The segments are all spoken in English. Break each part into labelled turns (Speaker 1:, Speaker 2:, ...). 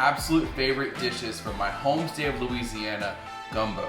Speaker 1: absolute favorite dishes from my home state of Louisiana, gumbo.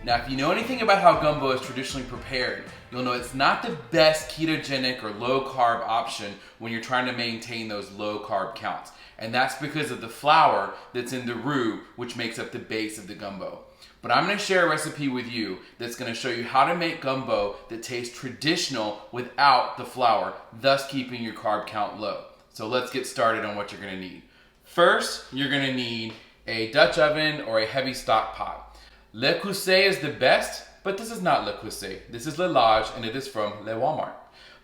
Speaker 1: Now, if you know anything about how gumbo is traditionally prepared, you'll know it's not the best ketogenic or low carb option when you're trying to maintain those low carb counts. And that's because of the flour that's in the roux, which makes up the base of the gumbo. But I'm going to share a recipe with you that's going to show you how to make gumbo that tastes traditional without the flour, thus keeping your carb count low. So let's get started on what you're going to need. First, you're going to need a Dutch oven or a heavy stock pot. Le Creuset is the best, but this is not Le Creuset. This is Le Lage, and it is from Le Walmart.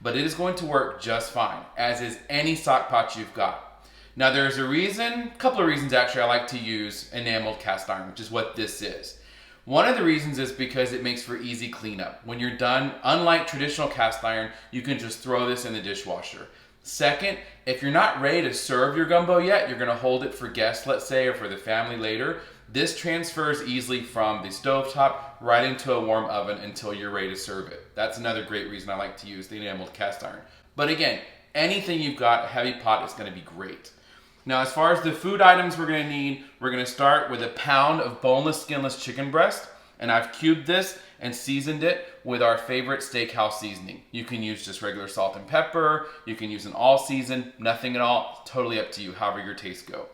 Speaker 1: But it is going to work just fine, as is any stock pot you've got. Now there's a couple of reasons actually I like to use enameled cast iron, which is what this is. One of the reasons is because it makes for easy cleanup. When you're done, unlike traditional cast iron, you can just throw this in the dishwasher. Second, if you're not ready to serve your gumbo yet, you're gonna hold it for guests, let's say, or for the family later, this transfers easily from the stovetop right into a warm oven until you're ready to serve it. That's another great reason I like to use the enameled cast iron. But again, anything you've got, a heavy pot is gonna be great. Now, as far as the food items we're gonna need, we're gonna start with a pound of boneless, skinless chicken breast, and I've cubed this and seasoned it with our favorite steakhouse seasoning. You can use just regular salt and pepper, you can use an all season, nothing at all, totally up to you, however your tastes go.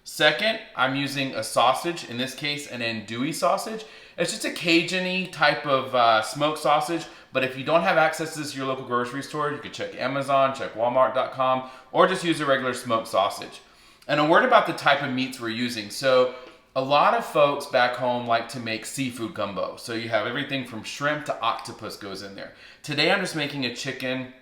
Speaker 1: Second, I'm using a sausage, in this case an Andouille sausage. It's just a Cajun-y type of smoked sausage, but if you don't have access to this at your local grocery store, you can check Amazon, check Walmart.com, or just use a regular smoked sausage. And a word about the type of meats we're using. So a lot of folks back home like to make seafood gumbo. So you have everything from shrimp to octopus goes in there. Today I'm just making a chicken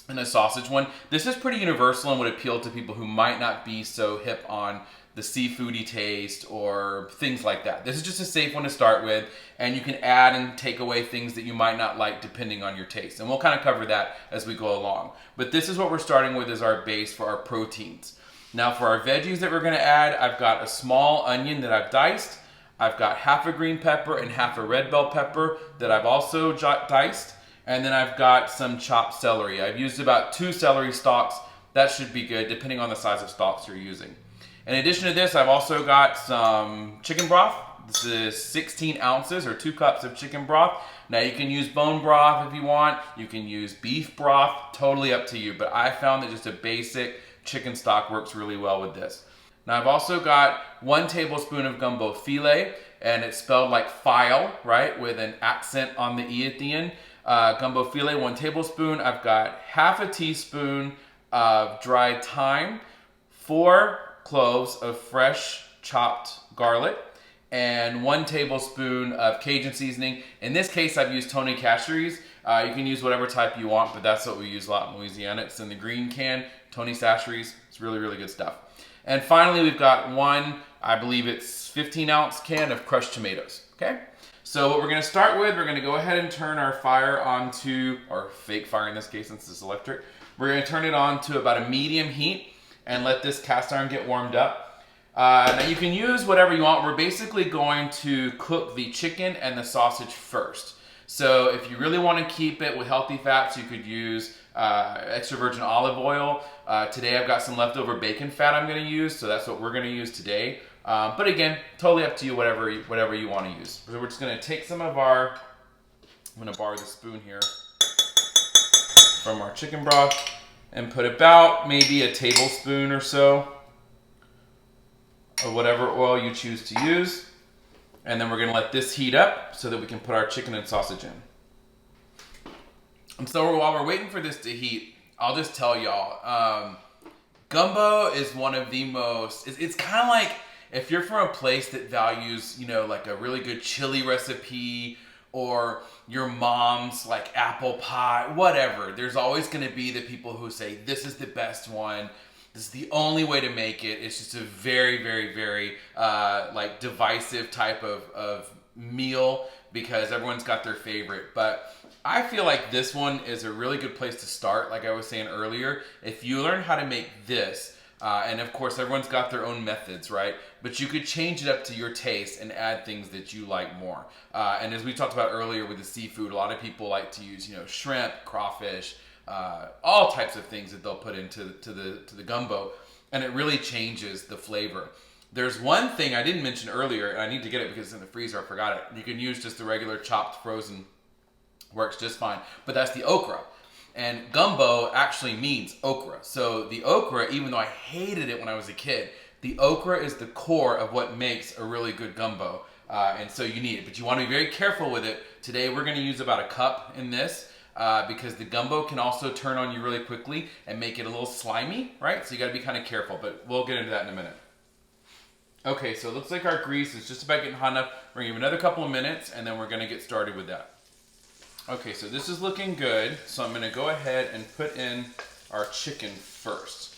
Speaker 1: and a sausage one. This is pretty universal and would appeal to people who might not be so hip on the seafoody taste or things like that. This is just a safe one to start with, and you can add and take away things that you might not like depending on your taste. And we'll kind of cover that as we go along. But this is what we're starting with as our base for our proteins. Now for our veggies that we're gonna add, I've got a small onion that I've diced. I've got half a green pepper and half a red bell pepper that I've also diced. And then I've got some chopped celery. I've used about 2 celery stalks. That should be good depending on the size of stalks you're using. In addition to this, I've also got some chicken broth. This is 16 ounces or 2 cups of chicken broth. Now you can use bone broth if you want. You can use beef broth, totally up to you. But I found that just a basic chicken stock works really well with this. Now I've also got 1 tablespoon of gumbo filet, and it's spelled like file, right, with an accent on the E at the end. Gumbo filet, 1 tablespoon. I've got half a teaspoon of dried thyme, 4 cloves of fresh chopped garlic, and 1 tablespoon of Cajun seasoning. In this case, I've used Tony Chachere's. You can use whatever type you want, but that's what we use a lot in Louisiana. It's in the green can, Tony Chachere's. It's really, really good stuff. And finally, we've got 1, I believe it's 15-ounce can of crushed tomatoes, okay? So what we're gonna start with, we're gonna go ahead and turn our fire onto, or fake fire in this case since it's electric. We're gonna turn it on to about a medium heat and let this cast iron get warmed up. Now you can use whatever you want. We're basically going to cook the chicken and the sausage first. So if you really want to keep it with healthy fats, you could use extra virgin olive oil. Today I've got some leftover bacon fat I'm going to use, so that's what we're going to use today. But again, totally up to you, whatever you want to use. So we're just going to take some of I'm going to borrow the spoon here from our chicken broth and put about maybe a tablespoon or so of whatever oil you choose to use. And then we're gonna let this heat up so that we can put our chicken and sausage in. And so while we're waiting for this to heat, I'll just tell y'all, gumbo is one of the most, it's kind of like if you're from a place that values, like a really good chili recipe or your mom's like apple pie, whatever. There's always gonna be the people who say, this is the best one. This is the only way to make it. It's just a very, very, very like divisive type of meal because everyone's got their favorite. But I feel like this one is a really good place to start. Like I was saying earlier, if you learn how to make this, and of course everyone's got their own methods, right? But you could change it up to your taste and add things that you like more. And as we talked about earlier with the seafood, a lot of people like to use, shrimp, crawfish, all types of things that they'll put into the gumbo, and it really changes the flavor. There's one thing I didn't mention earlier, and I need to get it because it's in the freezer, I forgot it. You can use just the regular chopped frozen, works just fine, but that's the okra. And gumbo actually means okra. So the okra, even though I hated it when I was a kid, the okra is the core of what makes a really good gumbo. And so you need it, but you want to be very careful with it. Today we're going to use about a cup in this because the gumbo can also turn on you really quickly and make it a little slimy, right? So you got to be kind of careful, but we'll get into that in a minute. Okay, so it looks like our grease is just about getting hot enough. We're going to give it another couple of minutes, and then we're going to get started with that. Okay, so this is looking good. So I'm going to go ahead and put in our chicken first.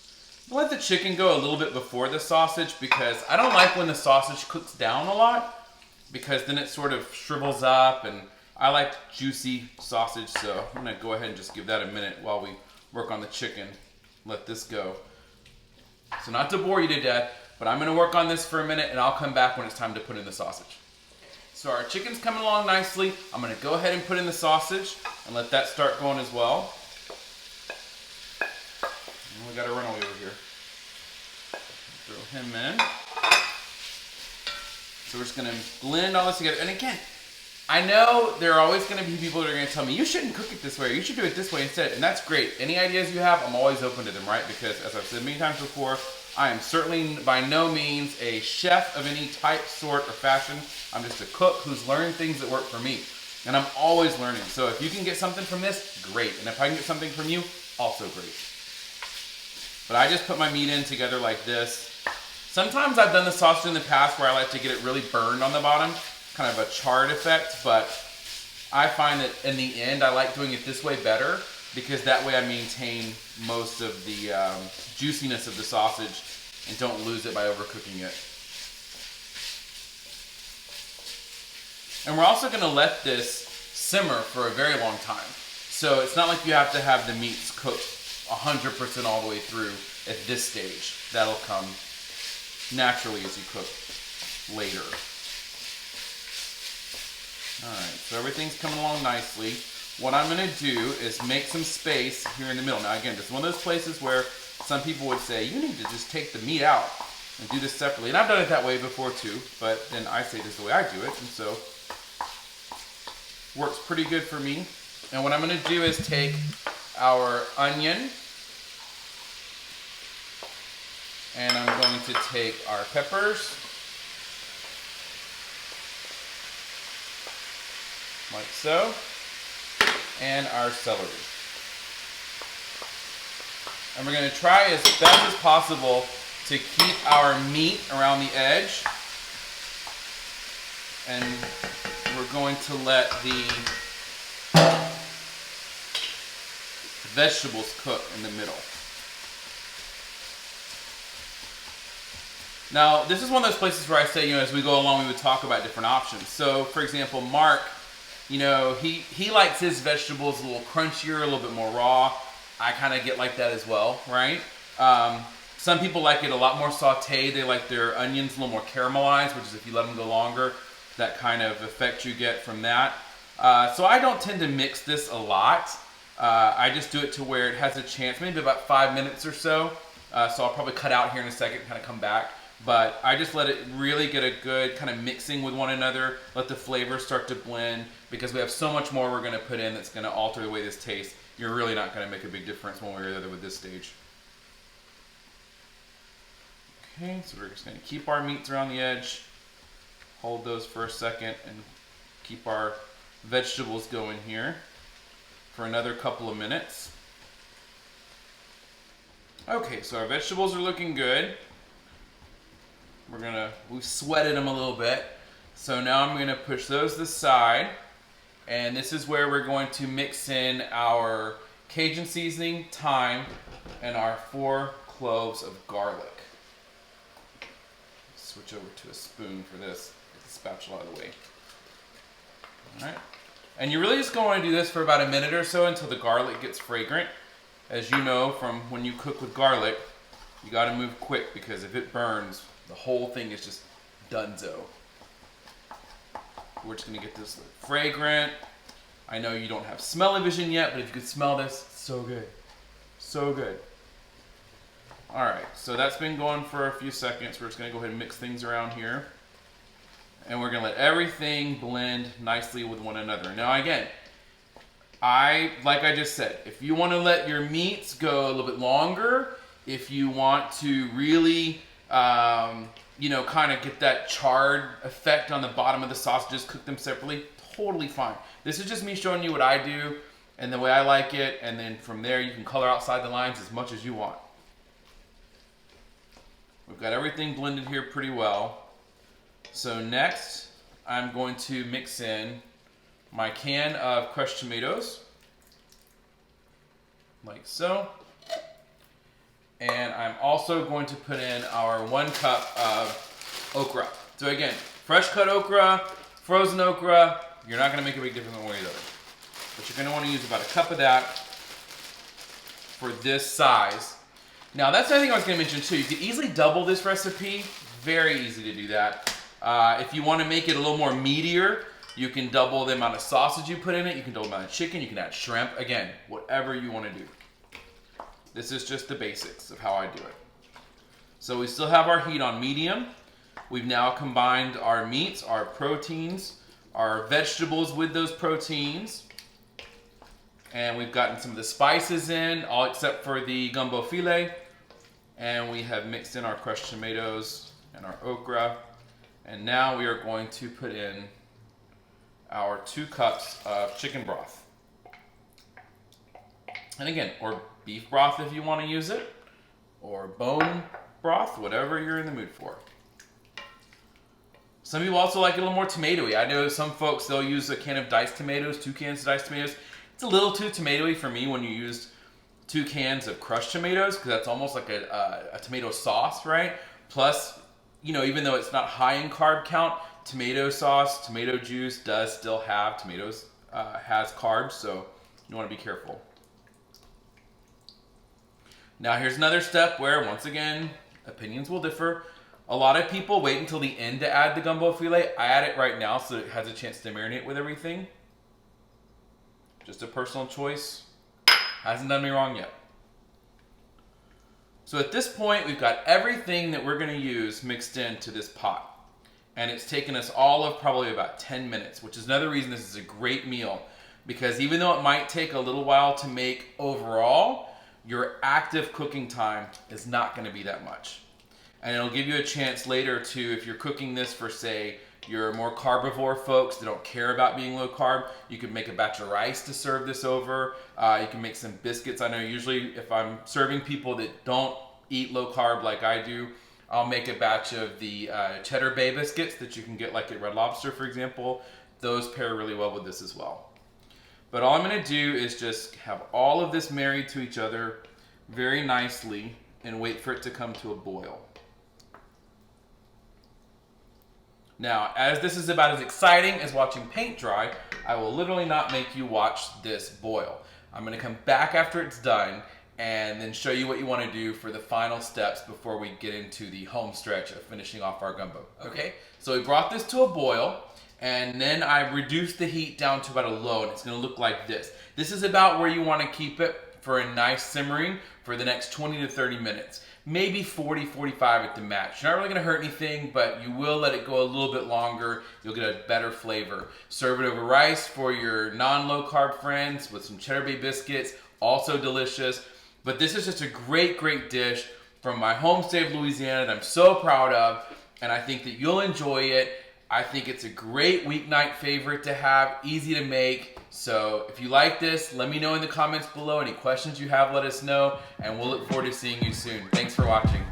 Speaker 1: Let the chicken go a little bit before the sausage because I don't like when the sausage cooks down a lot because then it sort of shrivels up, and I like juicy sausage, so I'm going to go ahead and just give that a minute while we work on the chicken. Let this go. So not to bore you to death, but I'm going to work on this for a minute, and I'll come back when it's time to put in the sausage. So our chicken's coming along nicely. I'm going to go ahead and put in the sausage and let that start going as well. And we got a runaway over here. Throw him in. So we're just going to blend all this together. And again, I know there are always going to be people that are going to tell me, you shouldn't cook it this way, or you should do it this way instead. And that's great. Any ideas you have, I'm always open to them, right? Because as I've said many times before, I am certainly by no means a chef of any type, sort, or fashion. I'm just a cook who's learned things that work for me. And I'm always learning. So if you can get something from this, great. And if I can get something from you, also great. But I just put my meat in together like this. Sometimes I've done the sausage in the past where I like to get it really burned on the bottom, kind of a charred effect. But I find that in the end, I like doing it this way better because that way I maintain most of the juiciness of the sausage and don't lose it by overcooking it. And we're also going to let this simmer for a very long time. So it's not like you have to have the meats cooked 100% all the way through at this stage. That'll come naturally as you cook later. Alright, so everything's coming along nicely. What I'm going to do is make some space here in the middle. Now again, this is one of those places where some people would say, you need to just take the meat out and do this separately. And I've done it that way before too, but then I say this is the way I do it, and so works pretty good for me. And what I'm going to do is take our onion, and I'm going to take our peppers, like so, and our celery. And we're going to try as best as possible to keep our meat around the edge. And we're going to let the vegetables cook in the middle. Now, this is one of those places where I say, as we go along, we would talk about different options. So, for example, Mark, he likes his vegetables a little crunchier, a little bit more raw. I kind of get like that as well, right? Some people like it a lot more sauteed. They like their onions a little more caramelized, which is if you let them go longer, that kind of effect you get from that. So I don't tend to mix this a lot. I just do it to where it has a chance, maybe about 5 minutes or so. So I'll probably cut out here in a second and kind of come back. But I just let it really get a good kind of mixing with one another, let the flavors start to blend, because we have so much more we're going to put in that's going to alter the way this tastes. You're really not going to make a big difference one way or the other with this stage. Okay, so we're just going to keep our meats around the edge, hold those for a second, and keep our vegetables going here for another couple of minutes. Okay, so our vegetables are looking good. We've sweated them a little bit. So now I'm going to push those to the side. And this is where we're going to mix in our Cajun seasoning, thyme, and our 4 cloves of garlic. Switch over to a spoon for this. Get the spatula out of the way. All right. And you're really just going to do this for about a minute or so until the garlic gets fragrant. As you know from when you cook with garlic, you got to move quick because if it burns, the whole thing is just donezo. We're just going to get this fragrant. I know you don't have smell-o-vision yet, but if you could smell this, it's so good. So good. All right, so that's been going for a few seconds. We're just gonna go ahead and mix things around here. And we're gonna let everything blend nicely with one another. Now again, like I just said, if you wanna let your meats go a little bit longer, if you want to really, you know, kind of get that charred effect on the bottom of the sausages, cook them separately, totally fine. This is just me showing you what I do and the way I like it, and then from there you can color outside the lines as much as you want. We've got everything blended here pretty well. So next, I'm going to mix in my can of crushed tomatoes, like so. And I'm also going to put in our 1 cup of okra. So again, fresh cut okra, frozen okra, you're not gonna make a big difference one way or the other. But you're gonna wanna use about 1 cup of that for this size. Now that's the other thing I was gonna mention too. You could easily double this recipe, very easy to do that. If you wanna make it a little more meatier, you can double the amount of sausage you put in it, you can double the amount of chicken, you can add shrimp, again, whatever you wanna do. This is just the basics of how I do it. So we still have our heat on medium. We've now combined our meats, our proteins, our vegetables with those proteins. And we've gotten some of the spices in, all except for the gumbo filet. And we have mixed in our crushed tomatoes and our okra. And now we are going to put in our 2 cups of chicken broth. And again, or beef broth if you want to use it, or bone broth, whatever you're in the mood for. Some people also like it a little more tomatoey. I know some folks, they'll use a can of diced tomatoes, 2 cans of diced tomatoes. It's a little too tomatoey for me when you use 2 cans of crushed tomatoes, because that's almost like a tomato sauce, right? Plus, you know, even though it's not high in carb count, tomato sauce, tomato juice does still have, tomatoes has carbs, so you want to be careful. Now here's another step where, once again, opinions will differ. A lot of people wait until the end to add the gumbo filet. I add it right now so it has a chance to marinate with everything. Just a personal choice. Hasn't done me wrong yet. So at this point, we've got everything that we're going to use mixed into this pot. And it's taken us all of probably about 10 minutes, which is another reason this is a great meal. Because even though it might take a little while to make overall, your active cooking time is not going to be that much. And it'll give you a chance later to, if you're cooking this for, say, your more carbivore folks that don't care about being low carb, you could make a batch of rice to serve this over. You can make some biscuits. I know usually if I'm serving people that don't eat low carb like I do, I'll make a batch of the cheddar bay biscuits that you can get like at Red Lobster, for example. Those pair really well with this as well. But all I'm going to do is just have all of this married to each other very nicely and wait for it to come to a boil. Now, as this is about as exciting as watching paint dry, I will literally not make you watch this boil. I'm going to come back after it's done and then show you what you want to do for the final steps before we get into the home stretch of finishing off our gumbo. Okay, so we brought this to a boil. And then I reduced the heat down to about a low, and it's going to look like this. This is about where you want to keep it for a nice simmering for the next 20 to 30 minutes. Maybe 40, 45 at the max. You're not really going to hurt anything, but you will let it go a little bit longer. You'll get a better flavor. Serve it over rice for your non-low carb friends with some cheddar bay biscuits. Also delicious. But this is just a great, great dish from my home state of Louisiana that I'm so proud of, and I think that you'll enjoy it. I think it's a great weeknight favorite to have, easy to make. So if you like this, let me know in the comments below. Any questions you have, let us know, and we'll look forward to seeing you soon. Thanks for watching.